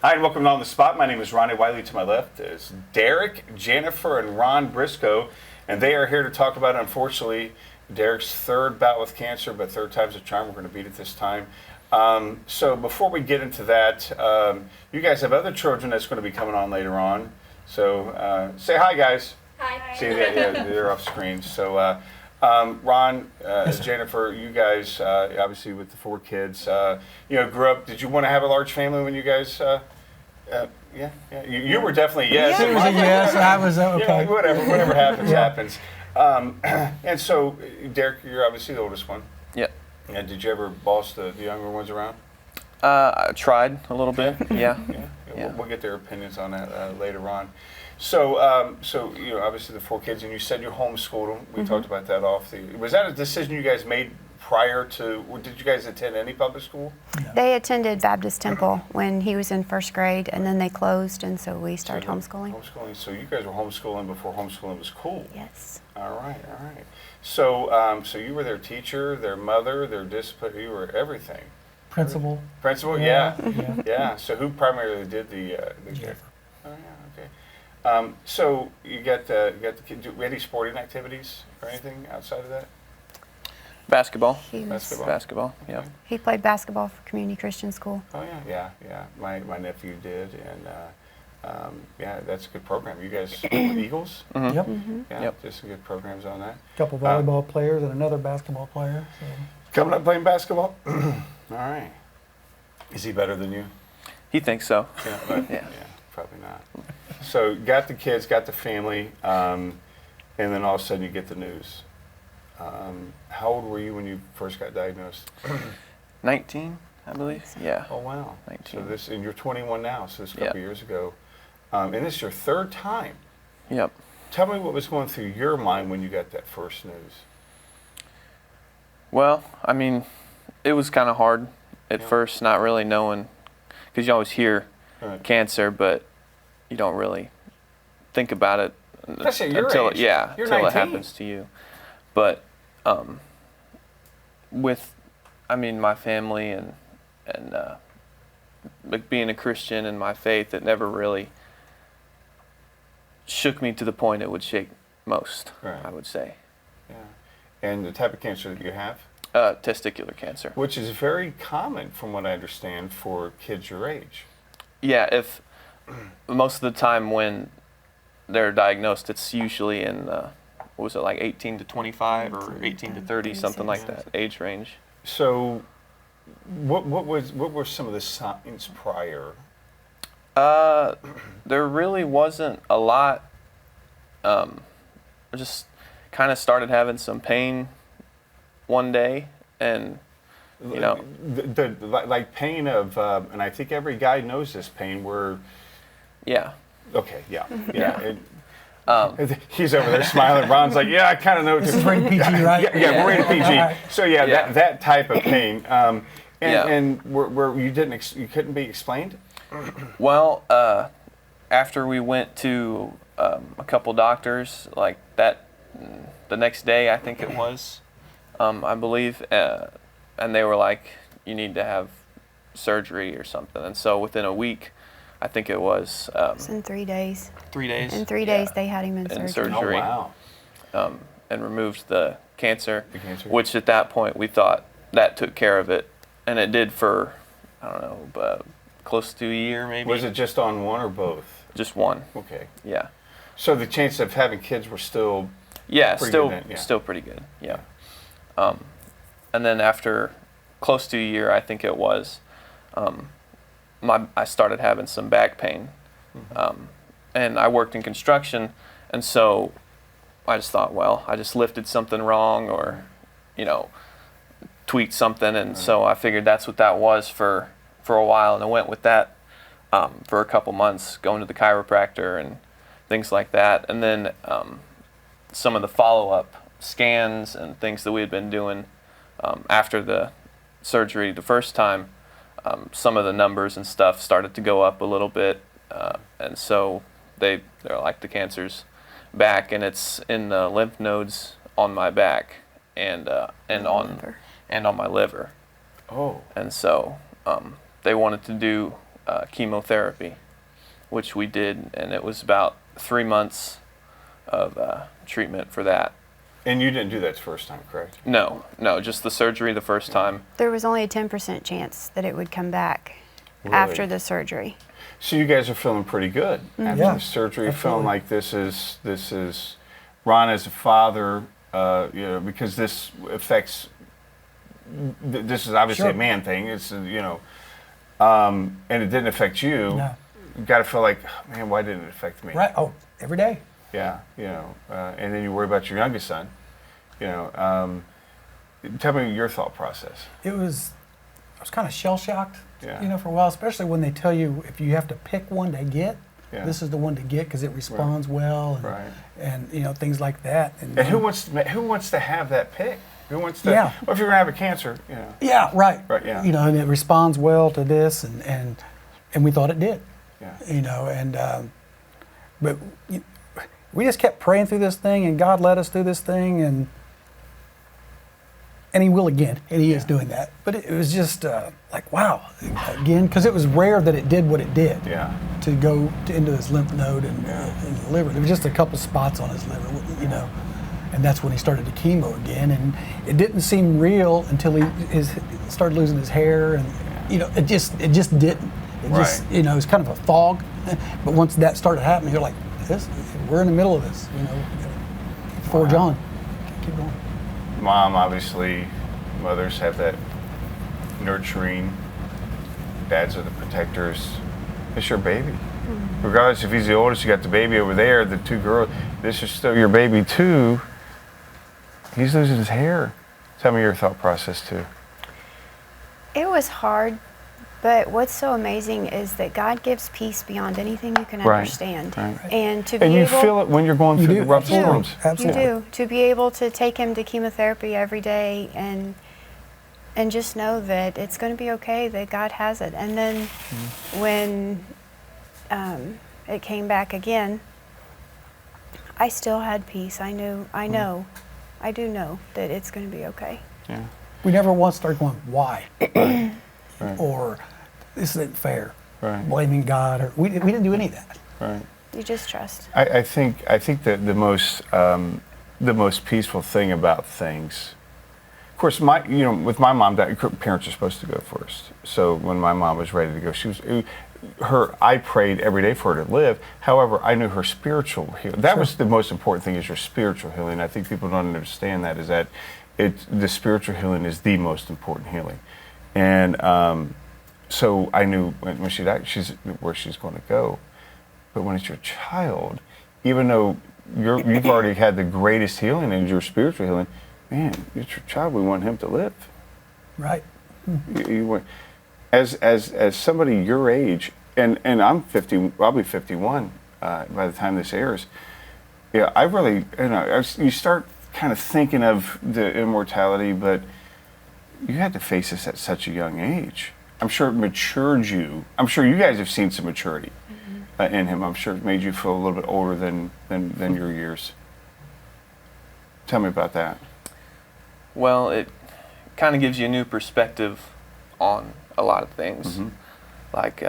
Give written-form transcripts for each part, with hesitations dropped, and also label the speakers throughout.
Speaker 1: Hi, and welcome to On the Spot. My name is Ronnie Wiley. To my left is Derek, Jennifer, and Ron Briscoe, and they are here to talk about, unfortunately, Derek's third bout with cancer, but third time's a charm. We're going to beat it this time. So before we get into that, you guys have other children that's going to be coming on later on. So say hi, guys.
Speaker 2: Hi.
Speaker 1: See, they're off screen. So Ron, Jennifer, you guys, obviously with the 4 kids, grew up. Did you want to have a large family when you guys? Yeah. You were definitely yes.
Speaker 3: She was a yes. I was okay.
Speaker 1: Whatever happens, happens. And so, Derek, you're obviously the oldest one.
Speaker 4: Yep.
Speaker 1: And did you ever boss the younger ones around?
Speaker 4: I tried a little bit. Yeah.
Speaker 1: We'll get their opinions on that later on. So, obviously the 4 kids, and you said you homeschooled them. We talked about that was that a decision you guys made prior to, or did you guys attend any public school?
Speaker 3: No.
Speaker 2: They attended Baptist Temple when he was in 1st grade, and then they closed, and so we started homeschooling.
Speaker 1: So you guys were homeschooling before homeschooling was cool.
Speaker 2: Yes.
Speaker 1: All right. So, so you were their teacher, their mother, their discipline. You were everything.
Speaker 3: Principal.
Speaker 1: Yeah. So who primarily did the
Speaker 3: Jennifer.
Speaker 1: Oh yeah, okay. So you got the kid. Do any sporting activities or anything outside of that?
Speaker 4: Basketball.
Speaker 1: Basketball.
Speaker 4: Yeah.
Speaker 2: He played basketball for Community Christian School.
Speaker 1: Oh yeah. My nephew did, and that's a good program. You guys, Eagles.
Speaker 4: Mm-hmm.
Speaker 3: Yep.
Speaker 1: Yeah,
Speaker 4: Yep.
Speaker 1: just some good programs on that.
Speaker 3: A couple volleyball players and another basketball player. So.
Speaker 1: Coming up playing basketball. All right. Is he better than you?
Speaker 4: He thinks so.
Speaker 1: Yeah, probably not. So got the kids, got the family, and then all of a sudden you get the news. How old were you when you first got diagnosed?
Speaker 4: 19, I believe. Yeah.
Speaker 1: Oh wow.
Speaker 4: 19.
Speaker 1: So and you're 21 now. So this a couple years ago, and this is your 3rd time.
Speaker 4: Yep.
Speaker 1: Tell me what was going through your mind when you got that first news.
Speaker 4: Well, I mean, it was kind of hard at first, not really knowing, because you always hear cancer, but you don't really think about it
Speaker 1: until
Speaker 4: it happens to you. But with, my family and like being a Christian and my faith, it never really shook me to the point it would shake most.
Speaker 1: Right.
Speaker 4: I would say.
Speaker 1: Yeah. And the type of cancer that you have?
Speaker 4: Testicular cancer.
Speaker 1: Which is very common, from what I understand, for kids your age.
Speaker 4: Yeah, if most of the time when they're diagnosed, it's usually in, 18 to 25 or 18 to 30, something like that age range.
Speaker 1: So, what were some of the signs prior?
Speaker 4: There really wasn't a lot. I just kind of started having some pain one day, and
Speaker 1: the like pain of, and I think every guy knows this pain where.
Speaker 4: Yeah.
Speaker 1: Okay. Yeah. He's over there smiling. Ron's like, yeah, I kind of know.
Speaker 3: This is rated PG, right?
Speaker 1: Yeah, we're rated PG.
Speaker 3: Right.
Speaker 1: So that type of pain, and where you couldn't be explained.
Speaker 4: Well, after we went to a couple doctors, like that, the next day I think it was. I believe, and they were like, you need to have surgery or something. And so within a week, I think it was.
Speaker 2: It was in 3 days.
Speaker 4: 3 days?
Speaker 2: In 3 days, they had him in surgery.
Speaker 1: Oh, wow.
Speaker 4: And removed the cancer, which at that point we thought that took care of it. And it did for, I don't know, close to a year maybe.
Speaker 1: Was it just on one or both?
Speaker 4: Just one.
Speaker 1: Okay.
Speaker 4: Yeah.
Speaker 1: So the chances of having kids were still
Speaker 4: still pretty good. Yeah. And then after close to a year, I think it was, I started having some back pain. And I worked in construction, and so I just thought, well, I just lifted something wrong or, tweaked something, and so I figured that's what that was for a while, and I went with that for a couple months, going to the chiropractor and things like that. And then some of the follow-up scans and things that we had been doing after the surgery the first time, some of the numbers and stuff started to go up a little bit, and so they're like, the cancer's back, and it's in the lymph nodes on my back and on my liver.
Speaker 1: Oh.
Speaker 4: And so they wanted to do chemotherapy, which we did, and it was about 3 months of treatment for that.
Speaker 1: And you didn't do that the first time, correct?
Speaker 4: No, just the surgery the first time.
Speaker 2: There was only a 10% chance that it would come back
Speaker 1: Really?
Speaker 2: after the surgery.
Speaker 1: So you guys are feeling pretty good after
Speaker 3: Yeah,
Speaker 1: the surgery.
Speaker 3: absolutely.
Speaker 1: Feeling like this is Ron as a father, because this affects. This is obviously a
Speaker 3: Sure.
Speaker 1: man thing. It's and it didn't affect you.
Speaker 3: No.
Speaker 1: You got to feel like, oh, man, why didn't it affect me?
Speaker 3: Right. Oh, every day.
Speaker 1: Yeah, and then you worry about your youngest son. Tell me your thought process.
Speaker 3: I was kind of shell shocked,
Speaker 1: Yeah.
Speaker 3: for a while, especially when they tell you if you have to pick one to get,
Speaker 1: Yeah.
Speaker 3: this is the one to get because it responds well, and,
Speaker 1: Right.
Speaker 3: and things like that.
Speaker 1: And who wants to have that pick? Who wants to?
Speaker 3: Yeah.
Speaker 1: Well, if you're gonna have a cancer,
Speaker 3: Yeah, right.
Speaker 1: Right, yeah.
Speaker 3: And it responds well to this, and we thought it did.
Speaker 1: Yeah.
Speaker 3: But we just kept praying through this thing, and God led us through this thing, and He will again, and He is doing that. But it was just like, wow, again, because it was rare that it did what it did.
Speaker 1: Yeah.
Speaker 3: To go into his lymph node and the liver. There was just a couple spots on his liver, and that's when he started the chemo again. And it didn't seem real until he started losing his hair, and it just didn't. It just it was kind of a fog. But once that started happening, you're like, we're in the middle of this. Forge on, keep going.
Speaker 1: Mom, obviously, mothers have that nurturing. Dads are the protectors. It's your baby. Regardless if he's the oldest, you got the baby over there, the two girls. This is still your baby too. He's losing his hair. Tell me your thought process too.
Speaker 2: It was hard, but what's so amazing is that God gives peace beyond anything you can
Speaker 1: Right,
Speaker 2: understand.
Speaker 1: right.
Speaker 2: And to be
Speaker 1: And you
Speaker 2: able,
Speaker 1: feel it when you're going
Speaker 3: You
Speaker 1: through
Speaker 3: do,
Speaker 1: the rough
Speaker 3: absolutely.
Speaker 1: storms.
Speaker 3: Absolutely.
Speaker 2: You do. To be able to take him to chemotherapy every day and just know that it's going to be okay, that God has it. And then when it came back again, I still had peace. I do know that it's going to be okay.
Speaker 1: Yeah.
Speaker 3: We never once started going, why?
Speaker 1: Right.
Speaker 3: Or this isn't fair.
Speaker 1: Right.
Speaker 3: Blaming God, or we didn't do any of that.
Speaker 1: Right.
Speaker 2: You just trust.
Speaker 1: I think that the most peaceful thing about things. Of course, with my mom, parents are supposed to go first. So when my mom was ready to go, I prayed every day for her to live. However, I knew her spiritual healing. That was the most important thing, is your spiritual healing. I think people don't understand that, is that the spiritual healing is the most important healing. And so I knew when she died, where she's going to go. But when it's your child, even though you've already had the greatest healing and your spiritual healing, man, it's your child. We want him to live.
Speaker 3: Right.
Speaker 1: You want, as somebody your age, and I'm 50. I'll be 51 by the time this airs. Yeah, I really, you start kind of thinking of the immortality, but you had to face this at such a young age. I'm sure it matured you. I'm sure you guys have seen some maturity in him. I'm sure it made you feel a little bit older than your years. Tell me about that.
Speaker 4: Well, it kind of gives you a new perspective on a lot of things, like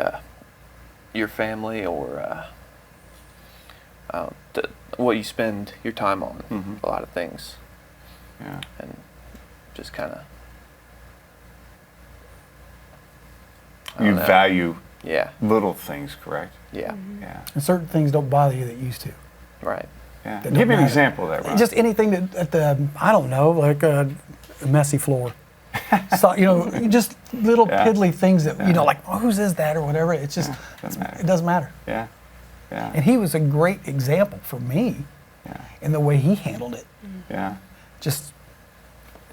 Speaker 4: your family or what you spend your time on, a lot of things.
Speaker 1: Yeah.
Speaker 4: And just kind of...
Speaker 1: You value
Speaker 4: Yeah.
Speaker 1: little things, correct?
Speaker 4: Yeah.
Speaker 1: Yeah.
Speaker 3: And certain things don't bother you that used to.
Speaker 4: Right.
Speaker 1: Yeah.
Speaker 3: That
Speaker 1: Give
Speaker 3: don't
Speaker 1: me an
Speaker 3: matter.
Speaker 1: example of that, Ron.
Speaker 3: Just anything I don't know, like a messy floor. So, just little
Speaker 1: Yeah.
Speaker 3: piddly things that, like, whose is that or whatever. It's just,
Speaker 1: doesn't matter.
Speaker 3: it doesn't matter.
Speaker 1: Yeah. Yeah.
Speaker 3: And he was a great example for me
Speaker 1: Yeah.
Speaker 3: in the way he handled it.
Speaker 1: Yeah.
Speaker 3: Just,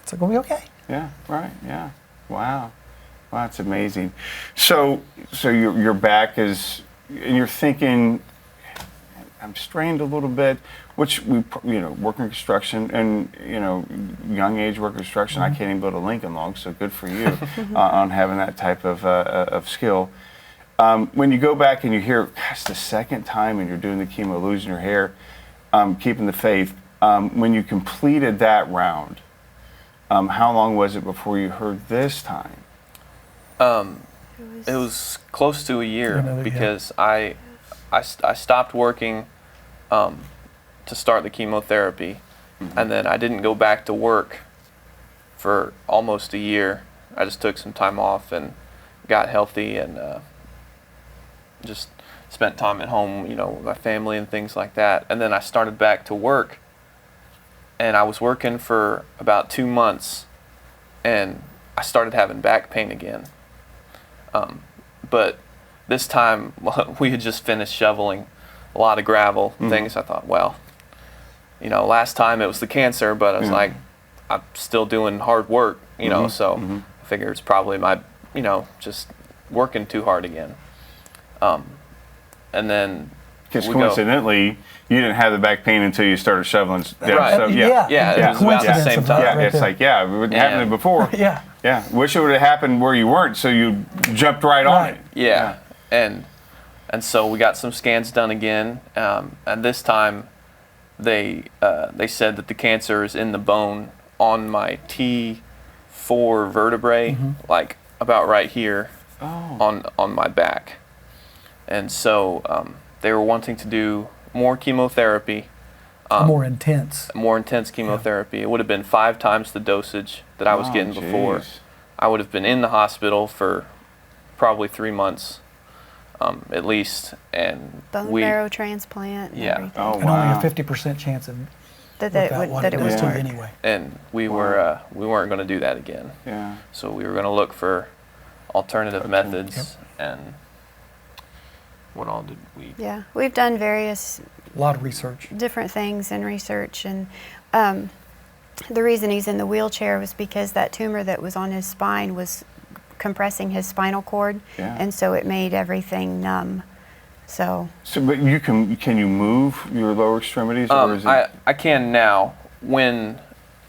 Speaker 3: it's like, we'll be okay.
Speaker 1: Yeah. Right. Yeah. Wow. Wow, it's amazing. So your back is, and you're thinking, I'm strained a little bit, which working construction and young age working construction. I can't even build a Lincoln Log, so good for you on having that type of skill. When you go back and you hear, gosh, the second time and you're doing the chemo, losing your hair, keeping the faith. When you completed that round, how long was it before you heard this time?
Speaker 4: It was close to a year
Speaker 3: Another- yeah.
Speaker 4: because I stopped working to start the chemotherapy, and then I didn't go back to work for almost a year. I just took some time off and got healthy and just spent time at home, with my family and things like that. And then I started back to work, and I was working for about 2 months, and I started having back pain again. But this time, we had just finished shoveling a lot of gravel and things. I thought, well, last time it was the cancer, but I was like, I'm still doing hard work, so I figure it's probably my, just working too hard again. And then
Speaker 1: Because coincidentally, you didn't have the back pain until you started shoveling.
Speaker 4: Right.
Speaker 1: So,
Speaker 4: Yeah, it was about the same time.
Speaker 1: Yeah,
Speaker 3: Right
Speaker 1: it's
Speaker 3: there.
Speaker 1: like, it wouldn't happen before.
Speaker 3: Yeah.
Speaker 1: Yeah. Wish it would have happened where you weren't, so you jumped right on
Speaker 3: Right.
Speaker 1: it.
Speaker 4: Yeah. And so we got some scans done again, and this time they said that the cancer is in the bone on my T4 vertebrae, like about right here on my back. And so they were wanting to do more chemotherapy.
Speaker 3: More intense.
Speaker 4: More intense chemotherapy. It would have been 5 times the dosage that I was getting before.
Speaker 1: Geez.
Speaker 4: I would have been in the hospital for probably 3 months, at least, and
Speaker 2: Bone marrow transplant. And
Speaker 4: Yeah.
Speaker 2: everything.
Speaker 1: Oh,
Speaker 3: And only
Speaker 1: wow.
Speaker 3: a 50% chance of
Speaker 2: that
Speaker 3: that
Speaker 2: it
Speaker 3: was
Speaker 2: would
Speaker 3: to
Speaker 2: work.
Speaker 3: anyway.
Speaker 4: and we weren't going to do that again.
Speaker 1: Yeah.
Speaker 4: So we were going to look for alternative methods. And what all did we?
Speaker 2: Yeah, we've done various
Speaker 3: A lot of research.
Speaker 2: different things in research, and the reason he's in the wheelchair was because that tumor that was on his spine was compressing his spinal cord,
Speaker 1: Yeah.
Speaker 2: and so it made everything numb. So
Speaker 1: But can you move your lower extremities, or is it?
Speaker 4: I can now. When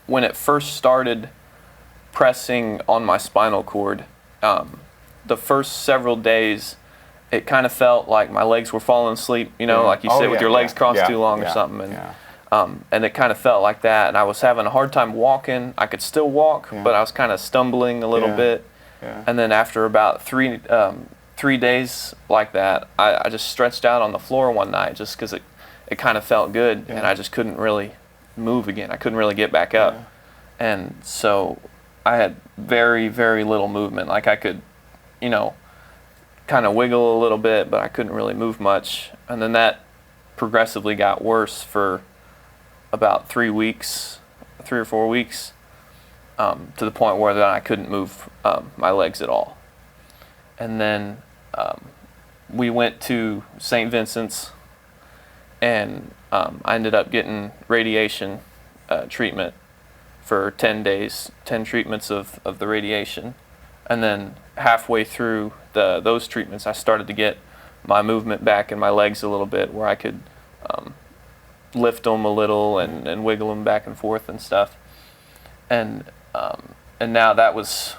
Speaker 4: it first started pressing on my spinal cord, the first several days, it kind of felt like my legs were falling asleep. Like you
Speaker 1: Oh,
Speaker 4: sit with
Speaker 1: yeah,
Speaker 4: your legs
Speaker 1: yeah,
Speaker 4: crossed
Speaker 1: yeah,
Speaker 4: too long or
Speaker 1: yeah,
Speaker 4: something, and
Speaker 1: yeah.
Speaker 4: and it kind of felt like that. And I was having a hard time walking. I could still walk,
Speaker 1: Yeah.
Speaker 4: but I was kind of stumbling a little
Speaker 1: Yeah,
Speaker 4: bit.
Speaker 1: yeah.
Speaker 4: And then after about 3 days like that, I just stretched out on the floor one night just because it kind of felt good, and I just couldn't really move again. I couldn't really get back up. And so I had very, very little movement. Like I could, kind of wiggle a little bit, but I couldn't really move much. And then that progressively got worse for about 3 or 4 weeks, to the point where then I couldn't move my legs at all. And then we went to St. Vincent's, and I ended up getting radiation treatment for 10 days, 10 treatments of the radiation. And then halfway through those treatments, I started to get my movement back in my legs a little bit, where I could lift them a little and wiggle them back and forth and stuff. And now that was,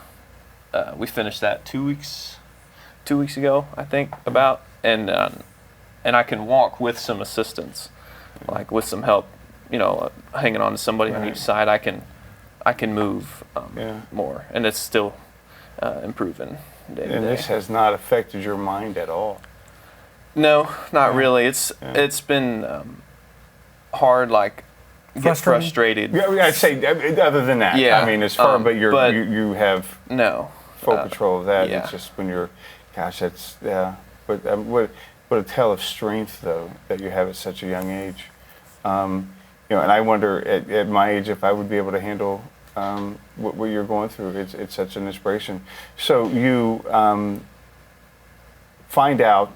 Speaker 4: we finished that 2 weeks ago, I think, about, and I can walk with some assistance, like with some help, hanging on to somebody on each side. I can move more, and it's still improving day to day.
Speaker 1: And this has not affected your mind at all.
Speaker 4: No, not really. It's been hard, like get frustrated.
Speaker 1: Yeah, I'd say other than that.
Speaker 4: Yeah,
Speaker 1: I mean, as far, but
Speaker 4: but
Speaker 1: you have
Speaker 4: No.
Speaker 1: full control of that.
Speaker 4: yeah.
Speaker 1: It's just when you're, gosh, that's But what a tale of strength, though, that you have at such a young age. And I wonder at my age if I would be able to handle what you're going through. It's such an inspiration. So you find out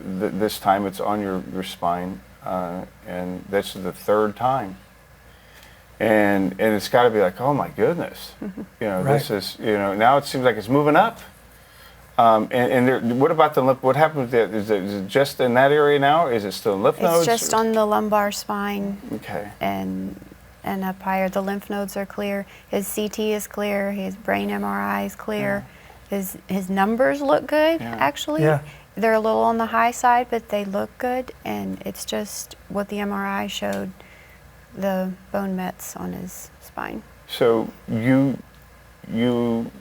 Speaker 1: that this time it's on your spine, and this is the 3rd time. And it's got to be like, oh my goodness,
Speaker 3: Right.
Speaker 1: this is, now it seems like it's moving up. What about the lymph? What happened with that? Is it just in that area now? Is it still lymph nodes?
Speaker 2: it's just on the lumbar spine
Speaker 1: Okay.
Speaker 2: and up higher. The lymph nodes are clear. His CT is clear. His brain MRI is clear. His numbers look good,
Speaker 1: Yeah.
Speaker 2: actually.
Speaker 3: Yeah.
Speaker 2: They're a little on the high side, but they look good, and it's just what the MRI showed, the bone mets on his spine.
Speaker 1: So you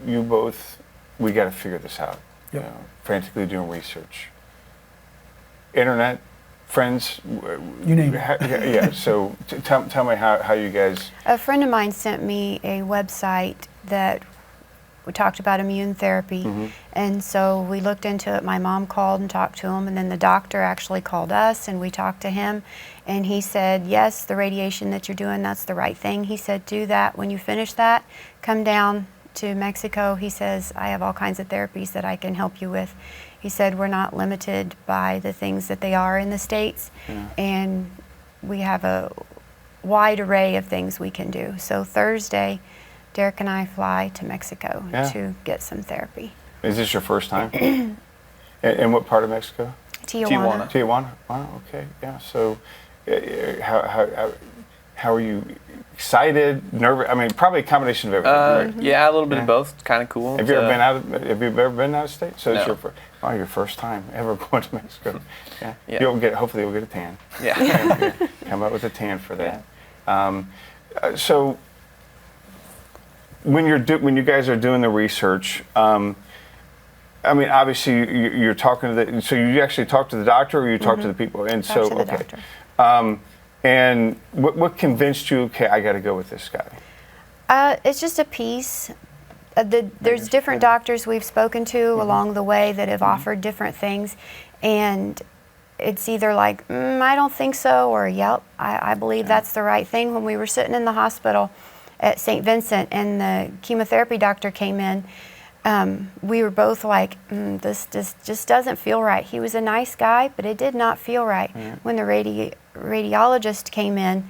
Speaker 1: both, we got to figure this out.
Speaker 3: Yep.
Speaker 1: frantically doing research. Internet, friends,
Speaker 3: You name it.
Speaker 1: yeah. So tell me how you guys.
Speaker 2: A friend of mine sent me a website that we talked about immune therapy, and so we looked into it. My mom called and talked to him, and then the doctor actually called us, and we talked to him, and he said, yes, the radiation that you're doing, that's the right thing. He said, do that. When you finish that, come down to Mexico. He says, I have all kinds of therapies that I can help you with. He said, we're not limited by the things that they are in the States, and we have a wide array of things we can do. So Thursday, Derek and I fly to Mexico to get some therapy.
Speaker 1: Is this your first time? In what part of Mexico?
Speaker 2: Tijuana.
Speaker 1: Tijuana. Wow. Okay. Yeah. So, how are you? Excited, nervous? I mean, probably a combination of everything. Right?
Speaker 4: Yeah, a little bit of both. Kind of cool.
Speaker 1: Have you ever been out of state? So
Speaker 4: No.
Speaker 1: it's your first time ever going to Mexico. Yeah.
Speaker 4: Yeah.
Speaker 1: Hopefully you'll get a tan.
Speaker 4: Yeah.
Speaker 1: Come up with a tan for that. So when you guys are doing the research, I mean, obviously you're talking to so you actually talk to the doctor, or you talk to the people, and
Speaker 2: Talk
Speaker 1: so
Speaker 2: to the
Speaker 1: okay.
Speaker 2: doctor.
Speaker 1: And what convinced you? Okay, I got to go with this guy.
Speaker 2: It's just a piece. There's different doctors we've spoken to along the way that have offered different things, and it's either like, I don't think so, or yep, I believe that's the right thing. When we were sitting in the hospital at St. Vincent and the chemotherapy doctor came in, we were both like, this just doesn't feel right. He was a nice guy, but it did not feel right. When the radiologist came in,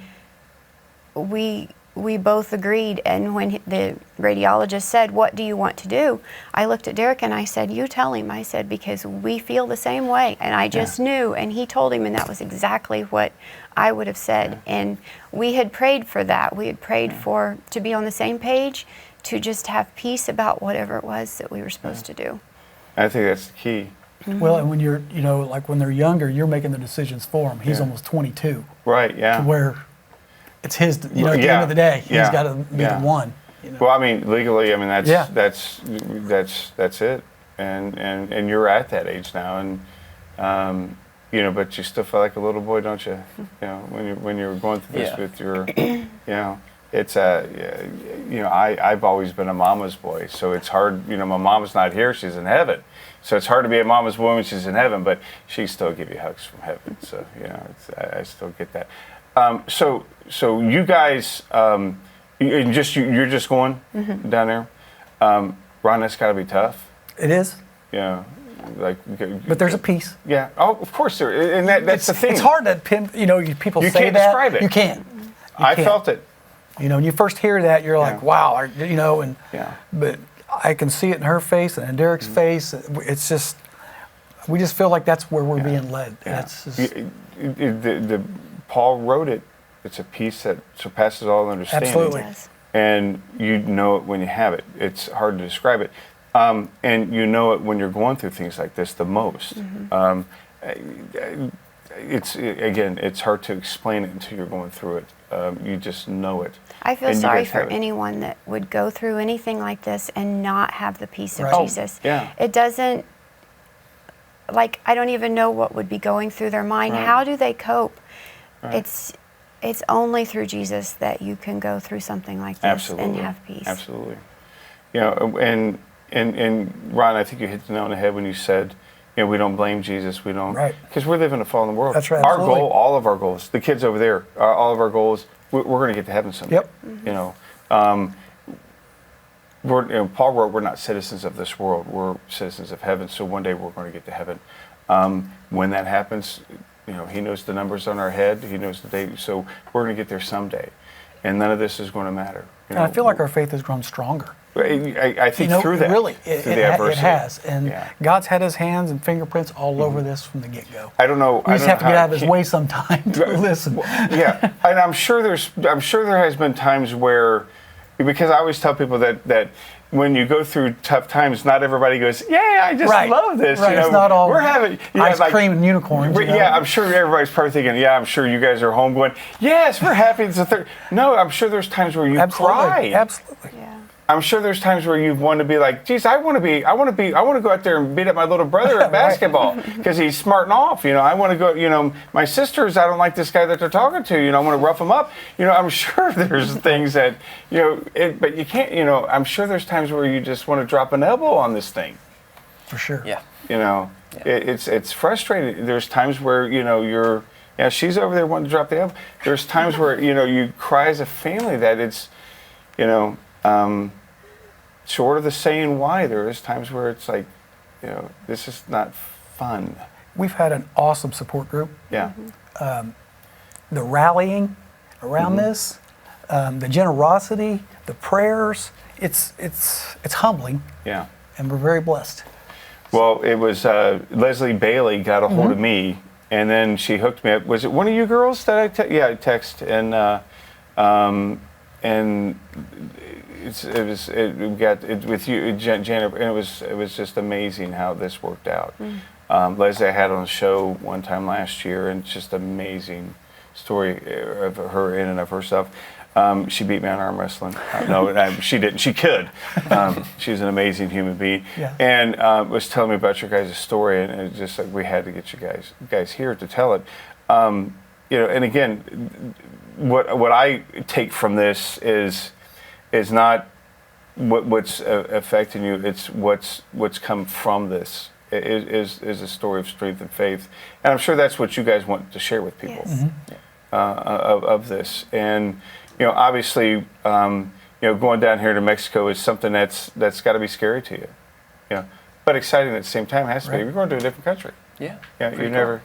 Speaker 2: we both agreed, and when the radiologist said, what do you want to do? I looked at Derek and I said, you tell him. I said, because we feel the same way. And I just knew, and he told him, and that was exactly what I would have said. And we had prayed for that. We had prayed for to be on the same page, to just have peace about whatever it was that we were supposed to do.
Speaker 1: I think that's the key.
Speaker 3: Well, and when you're, like when they're younger, you're making the decisions for him. He's almost 22.
Speaker 1: Right. Yeah.
Speaker 3: To where it's his, at the end of the day, he's got to be the one.
Speaker 1: Well, I mean, legally, I mean, that's it. And you're at that age now, and but you still feel like a little boy, don't you? When you're going through this with your, it's I've always been a mama's boy, so it's hard. My mom's not here; she's in heaven, so it's hard to be a mama's boy when she's in heaven. But she still give you hugs from heaven, so I still get that. So you guys, you're just going down there. Ron, that's got to be tough.
Speaker 3: It is.
Speaker 1: Yeah.
Speaker 3: But there's a piece.
Speaker 1: Yeah. Oh, of course there is. And that's the thing.
Speaker 3: It's hard to pin. People
Speaker 1: You
Speaker 3: say
Speaker 1: can't
Speaker 3: that.
Speaker 1: describe it.
Speaker 3: You can't.
Speaker 1: I felt it.
Speaker 3: When you first hear that, you're like, wow, But I can see it in her face and in Derek's face. It's just, we just feel like that's where we're being led.
Speaker 1: Yeah.
Speaker 3: That's just,
Speaker 1: Paul wrote it. It's a peace that surpasses all understanding.
Speaker 3: Absolutely.
Speaker 1: And you know it when you have it. It's hard to describe it. And you know it when you're going through things like this the most. It's hard to explain it until you're going through it. You just know it.
Speaker 2: I feel sorry for anyone that would go through anything like this and not have the peace of Jesus.
Speaker 1: Yeah.
Speaker 2: It doesn't, I don't even know what would be going through their mind.
Speaker 1: Right.
Speaker 2: How do they cope?
Speaker 1: Right.
Speaker 2: It's only through Jesus that you can go through something like this and have peace.
Speaker 1: Absolutely. And Ron, I think you hit the nail on the head when you said, we don't blame Jesus. We don't, because we're living in a fallen world.
Speaker 3: That's right.
Speaker 1: Our
Speaker 3: Absolutely.
Speaker 1: goal, all of our goals, the kids over there, all of our goals, we're going to get to heaven someday.
Speaker 3: Yep.
Speaker 1: Paul wrote, we're not citizens of this world. We're citizens of heaven. So one day we're going to get to heaven. When that happens, he knows the numbers on our head. He knows the day. So we're going to get there someday, and none of this is going to matter.
Speaker 3: And I feel like our faith has grown stronger.
Speaker 1: I think through that,
Speaker 3: really,
Speaker 1: through the adversity.
Speaker 3: It has, and God's had His hands and fingerprints all over this from the get-go.
Speaker 1: I don't know.
Speaker 3: We just have to get out of His way sometime to listen.
Speaker 1: Yeah, and I'm sure there has been times where, because I always tell people that when you go through tough times, not everybody goes, "Yeah, I just love this."
Speaker 3: Right. It's not all
Speaker 1: we're having
Speaker 3: ice cream and unicorns.
Speaker 1: Yeah, I'm sure everybody's probably thinking, "Yeah, I'm sure you guys are home going, yes, we're happy." It's the third. No, I'm sure there's times where you cry.
Speaker 3: Absolutely.
Speaker 2: Yeah.
Speaker 1: I'm sure there's times where you've wanted to be like, geez, I want to go out there and beat up my little brother at basketball because he's smarting off. I want to go, my sisters, I don't like this guy that they're talking to, I want to rough him up. I'm sure there's things that, but you can't, I'm sure there's times where you just want to drop an elbow on this thing.
Speaker 3: For sure.
Speaker 4: Yeah.
Speaker 1: It's frustrating. There's times where, she's over there wanting to drop the elbow. There's times where, you cry as a family that it's, short of the saying why, there is times where it's like, this is not fun.
Speaker 3: We've had an awesome support group.
Speaker 1: Yeah.
Speaker 3: The rallying around this, the generosity, the prayers, it's humbling.
Speaker 1: Yeah.
Speaker 3: And we're very blessed.
Speaker 1: Well, it was Leslie Bailey got a hold of me, and then she hooked me up. Was it one of you girls that I text and it got with you, Janet, and it was just amazing how this worked out. Leslie, I had on the show one time last year, and it's just amazing story of her in and of herself. She beat me on arm wrestling. No, she didn't. She could. She's an amazing human being, and was telling me about your guys' story, and it's just like we had to get you guys here to tell it. And again, what I take from this is not what's affecting you. It's what's come from this. Is a story of strength and faith, and I'm sure that's what you guys want to share with people.
Speaker 2: Yes.
Speaker 1: Of this, and obviously, going down here to Mexico is something that's got to be scary to you, but exciting at the same time. It has to be. You're going to a different country.
Speaker 4: Yeah.
Speaker 1: You never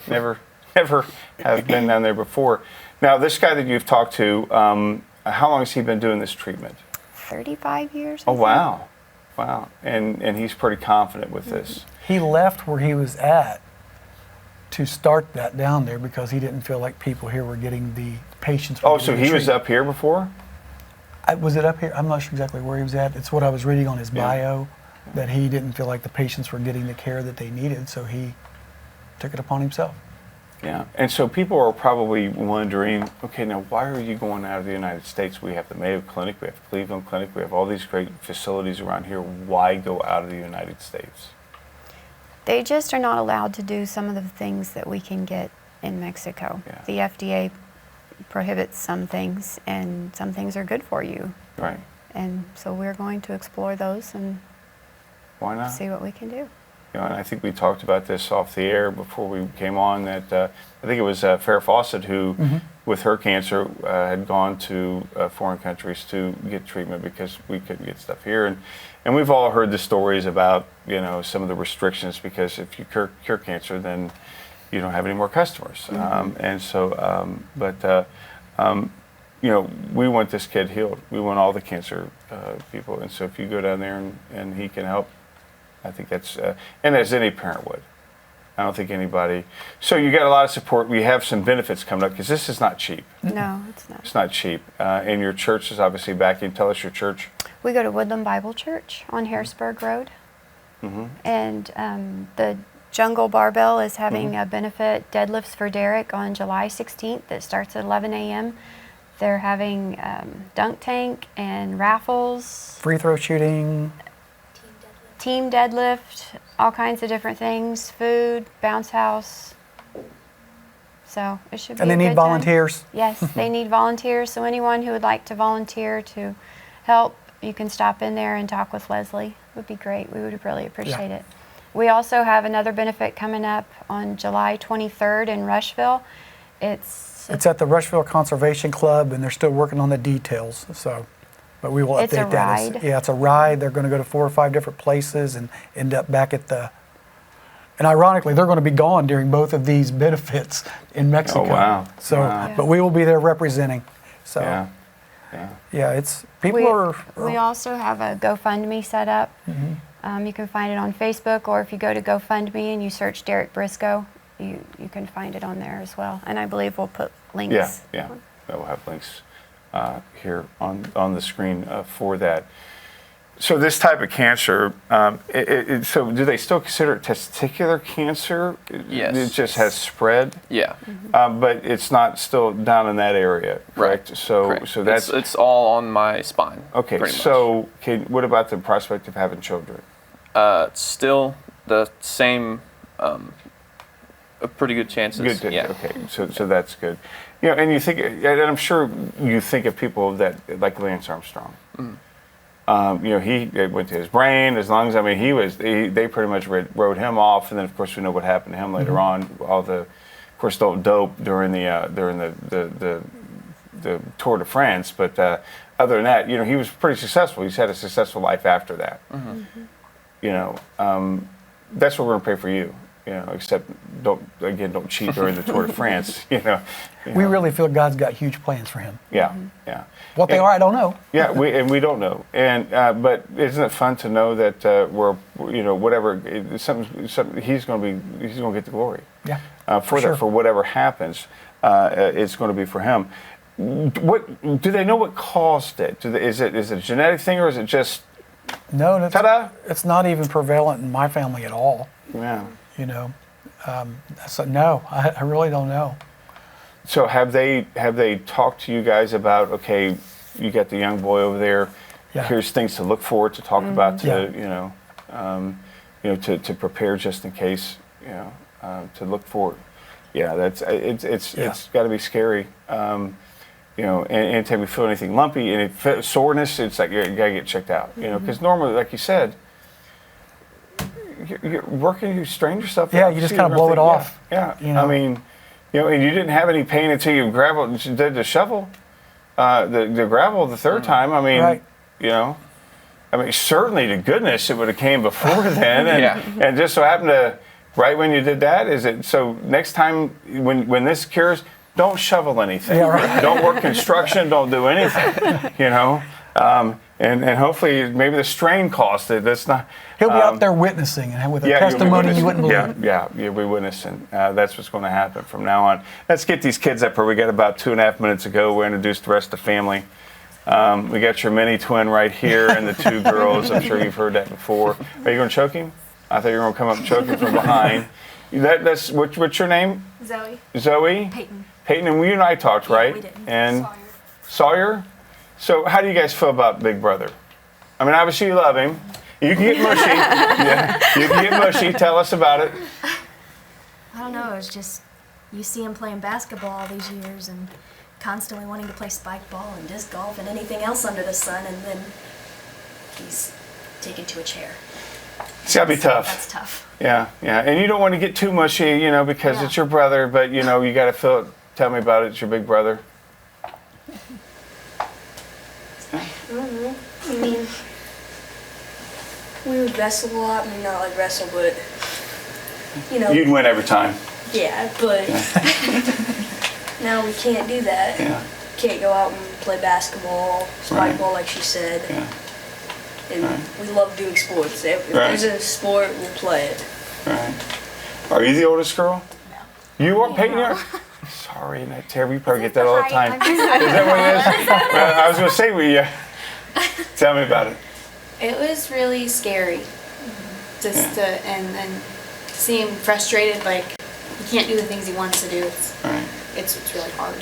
Speaker 1: have been down there before. Now, this guy that you've talked to, how long has he been doing this treatment?
Speaker 2: 35 years.
Speaker 1: Oh, wow. And he's pretty confident with this.
Speaker 3: He left where he was at to start that down there because he didn't feel like people here were getting the patients.
Speaker 1: Oh, so he was up here before?
Speaker 3: Was it up here? I'm not sure exactly where he was at. It's what I was reading on his bio, that he didn't feel like the patients were getting the care that they needed, so he took it upon himself.
Speaker 1: Yeah, and so people are probably wondering, okay, now why are you going out of the United States? We have the Mayo Clinic, we have the Cleveland Clinic, we have all these great facilities around here. Why go out of the United States?
Speaker 2: They just are not allowed to do some of the things that we can get in Mexico.
Speaker 1: Yeah.
Speaker 2: The FDA prohibits some things, and some things are good for you.
Speaker 1: Right.
Speaker 2: And so we're going to explore those and
Speaker 1: Why not?
Speaker 2: see what we can do.
Speaker 1: And I think we talked about this off the air before we came on, that I think it was Farrah Fawcett who, with her cancer, had gone to foreign countries to get treatment because we couldn't get stuff here. And we've all heard the stories about, some of the restrictions, because if you cure cancer, then you don't have any more customers. And so, we want this kid healed. We want all the cancer people. And so if you go down there and he can help, I think that's, and as any parent would. I don't think anybody. So you got a lot of support. We have some benefits coming up because this is not cheap.
Speaker 2: No, it's not.
Speaker 1: It's not cheap. And your church is obviously backing. Tell us your church.
Speaker 2: We go to Woodland Bible Church on Harrisburg Road. And the Jungle Barbell is having a benefit deadlifts for Derek on July 16th that starts at 11 a.m. They're having dunk tank and raffles.
Speaker 3: Free throw shooting.
Speaker 2: Team deadlift, all kinds of different things, food, bounce house. So it should be
Speaker 3: And they
Speaker 2: a
Speaker 3: need
Speaker 2: good
Speaker 3: volunteers.
Speaker 2: Time. Yes, they need volunteers. So anyone who would like to volunteer to help, you can stop in there and talk with Leslie. It would be great. We would really appreciate it. We also have another benefit coming up on July 23rd in Rushville. It's
Speaker 3: at the Rushville Conservation Club, and they're still working on the details. So. But we will update
Speaker 2: It's a
Speaker 3: that.
Speaker 2: ride.
Speaker 3: It's a ride. They're going to go to 4 or 5 different places and end up back at the. And ironically, they're going to be gone during both of these benefits in Mexico.
Speaker 1: Oh, wow.
Speaker 3: So,
Speaker 1: Wow.
Speaker 3: but we will be there representing. So, it's people are.
Speaker 2: We also have a GoFundMe set up. You can find it on Facebook, or if you go to GoFundMe and you search Derek Briscoe, you can find it on there as well. And I believe we'll put links.
Speaker 1: We'll have links here on the screen for that. So this type of cancer, so do they still consider it testicular cancer?
Speaker 4: Yes.
Speaker 1: It just has spread,
Speaker 4: Yeah.
Speaker 1: but it's not still down in that area, correct?
Speaker 4: Right.
Speaker 1: So,
Speaker 4: Correct.
Speaker 1: so that's
Speaker 4: it's all on my spine.
Speaker 1: okay.
Speaker 4: pretty much.
Speaker 1: So, what about the prospect of having children?
Speaker 4: It's still the same. A pretty good chances.
Speaker 1: Good.
Speaker 4: Yeah.
Speaker 1: Okay. So that's good. You know, and you think, and I'm sure you think of people that like Lance Armstrong. You know, he it went to his brain. As long as they pretty much wrote him off, and then of course we know what happened to him later on. All the, of course, dope during the Tour de France. But other than that, you know, he was pretty successful. He's had a successful life after that. You know, that's what we're gonna pray for you. You know, except don't cheat during the Tour de France. You know,
Speaker 3: We really feel God's got huge plans for him.
Speaker 1: yeah, yeah.
Speaker 3: What they are, I don't know.
Speaker 1: Yeah, we don't know, and but isn't it fun to know that we're, you know, whatever something he's going to get the glory.
Speaker 3: Yeah,
Speaker 1: for
Speaker 3: sure.
Speaker 1: that, for whatever happens, it's going to be for him. What do they know? What caused it? Is it a genetic thing, or is it just
Speaker 3: No,
Speaker 1: ta-da?
Speaker 3: it's not even prevalent in my family at all.
Speaker 1: Yeah.
Speaker 3: You know, so no, I really don't know.
Speaker 1: So have they talked to you guys about, okay, you got the young boy over there.
Speaker 3: Yeah.
Speaker 1: Here's things to look for, to talk about, to
Speaker 3: Yeah.
Speaker 1: to prepare just in case, to look for. Yeah, it's got to be scary. You know, and anytime you feel anything lumpy and soreness, it's like you got to get checked out. You know, because normally, like you said, you're working, you strain yourself.
Speaker 3: Yeah,
Speaker 1: out,
Speaker 3: you just
Speaker 1: see,
Speaker 3: kind of blow it off.
Speaker 1: Yeah,
Speaker 3: You know?
Speaker 1: I mean, you know, and you didn't have any pain until you did the shovel, the gravel the third time. I mean,
Speaker 3: Right.
Speaker 1: you know, I mean, certainly to goodness it would have came before then, and
Speaker 4: Yeah.
Speaker 1: and just so happened to right when you did that. Is it so? Next time when this cures, don't shovel anything.
Speaker 3: Yeah, right.
Speaker 1: Don't work construction. Don't do anything. You know. And hopefully maybe the strain cost it. That's not.
Speaker 3: He'll be out there witnessing and with a
Speaker 1: you'll be
Speaker 3: testimony
Speaker 1: witnessing.
Speaker 3: you wouldn't believe.
Speaker 1: Yeah, you'll be witnessing. That's what's going to happen from now on. Let's get these kids up here. We got about 2.5 minutes ago. We introduced the rest of the family. We got your mini twin right here and the two girls. I'm sure you've heard that before. Are you going to choke him? I thought you were going to come up and choke him from behind. That's what's your name?
Speaker 5: Zoe.
Speaker 1: Zoe?
Speaker 5: Peyton.
Speaker 1: Peyton, and you and I talked,
Speaker 5: Yeah,
Speaker 1: right?
Speaker 5: we did.
Speaker 1: And Sawyer? So how do you guys feel about Big Brother? I mean, obviously you love him. You can get mushy. Yeah, you can get mushy. Tell us about it.
Speaker 5: I don't know. It's just you see him playing basketball all these years and constantly wanting to play spike ball and disc golf and anything else under the sun, and then he's taken to a chair.
Speaker 1: It's gotta be tough.
Speaker 5: That's tough.
Speaker 1: Yeah, yeah. And you don't want to get too mushy, you know, because
Speaker 5: Yeah.
Speaker 1: it's your brother. But you know, you got to feel it. Tell me about it. It's your big brother.
Speaker 6: I mean, we would wrestle a lot. I mean, not like wrestle, but, you know.
Speaker 1: You'd win every time.
Speaker 6: Yeah, but now we can't do that.
Speaker 1: Yeah,
Speaker 6: Can't go out and play basketball, spike
Speaker 1: Right.
Speaker 6: ball, like she said.
Speaker 1: yeah,
Speaker 6: And
Speaker 1: Right.
Speaker 6: we love doing sports. If
Speaker 1: Right.
Speaker 6: there's a sport, we'll play it.
Speaker 1: right. Are you the oldest girl?
Speaker 5: No.
Speaker 1: You are, Peyton?
Speaker 5: No.
Speaker 1: Sorry, isn't that terrible? You probably get that all the time.
Speaker 5: I'm
Speaker 1: Is that what it is? Well, I was going to say, tell me about it.
Speaker 7: It was really scary, just
Speaker 1: Yeah.
Speaker 7: and then see him frustrated, like he can't do the things he wants to do.
Speaker 1: Right.
Speaker 7: It's really hard.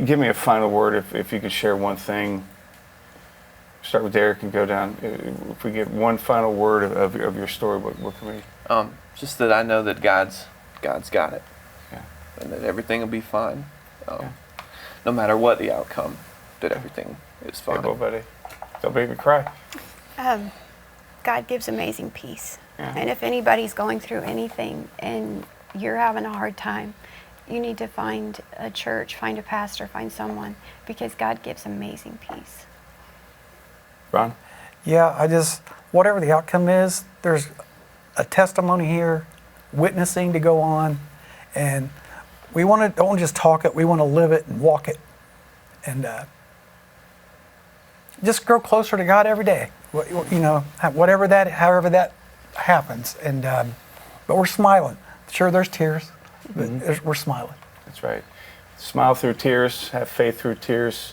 Speaker 1: Give me a final word if you could share one thing. Start with Derek and go down. If we get one final word of your story, what can we?
Speaker 4: Just that I know that God's got it,
Speaker 1: Yeah.
Speaker 4: and that everything will be fine. No matter what the outcome, that everything is
Speaker 1: Hey,
Speaker 4: fine.
Speaker 1: Bo, buddy. Don't make me cry.
Speaker 2: God gives amazing peace.
Speaker 1: Yeah.
Speaker 2: And if anybody's going through anything and you're having a hard time, you need to find a church, find a pastor, find someone, because God gives amazing peace.
Speaker 1: Ron?
Speaker 3: Yeah, whatever the outcome is, there's a testimony here, witnessing to go on, and we don't just talk it, we want to live it and walk it, and just grow closer to God every day. You know, however that happens, and but we're smiling. Sure, there's tears, but we're smiling.
Speaker 1: That's right. Smile through tears, have faith through tears,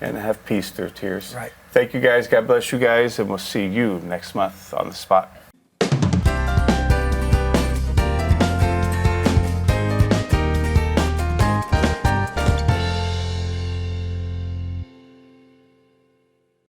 Speaker 1: and have peace through tears.
Speaker 3: Right.
Speaker 1: Thank you guys. God bless you guys, and we'll see you next month on The Spot.